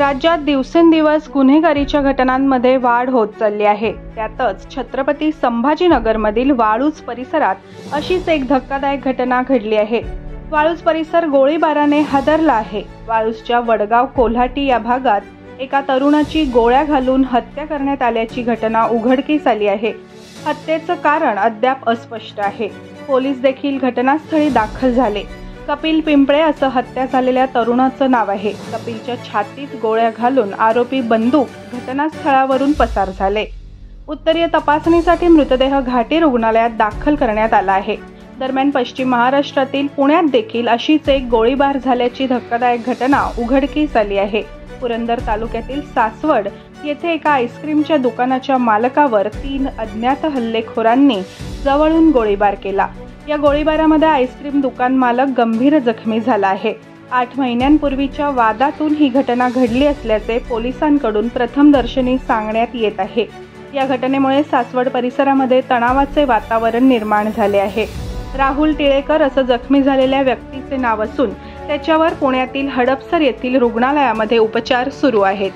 राज्यात दिवसेंदिवस गुन्हेगारीच्या घटनांमध्ये वाढ होत चालली आहे। त्यातच छत्रपती संभाजीनगरमधील वाळूज परिसरात अशीच एक धक्कादायक घटना घडली आहे। वाळूज परिसर गोळीबाराने हादरला आहे। वाळूजच्या वडगाव कोल्हाटी या भागात एका तरुणाची गोळ्या घालून हत्या करण्यात आल्याची घटना उघडकीस आली आहे। हत्येचं कारण अद्याप अस्पष्ट आहे। पोलीस देखील घटनास्थळी दाखल झाले। कपिल पिंपळे असं हत्या झालेल्या तरुणाचं नाव आहे। कपिलच्या छातीत गोळ्या घालून आरोपी बंदूक घटनास्थळावरून पसार झाले। उत्तरीय तपासणीसाठी मृतदेह घाटी रुग्णालयात दाखल करण्यात आला आहे। दरम्यान पश्चिम महाराष्ट्रातील पुण्यात देखील अशीच एक गोळीबार झाल्याची धक्कादायक घटना उघडकीस आली आहे। पुरंदर तालुक्यातील सासवड येथे एका आईस्क्रीमच्या दुकानाच्या मालकावर 3 अज्ञात हल्लेखोरांनी जवळून गोळीबार केला। या गोळीबारामध्ये आईस्क्रीम दुकान मालक गंभीर जखमी झाला आहे। 8 महिन्यांपूर्वीच्या वादातून ही घटना घडली असल्याचे पोलिसांकडून प्रथमदर्शनी सांगण्यात येत आहे। या घटनेमुळे सासवड परिसरामध्ये तणावाचे वातावरण निर्माण झाले आहे। राहुल टिळेकर असं जखमी झालेल्या व्यक्तीचे नाव असून त्याच्यावर पुण्यातील हडपसर येथील रुग्णालयामध्ये उपचार सुरू आहेत।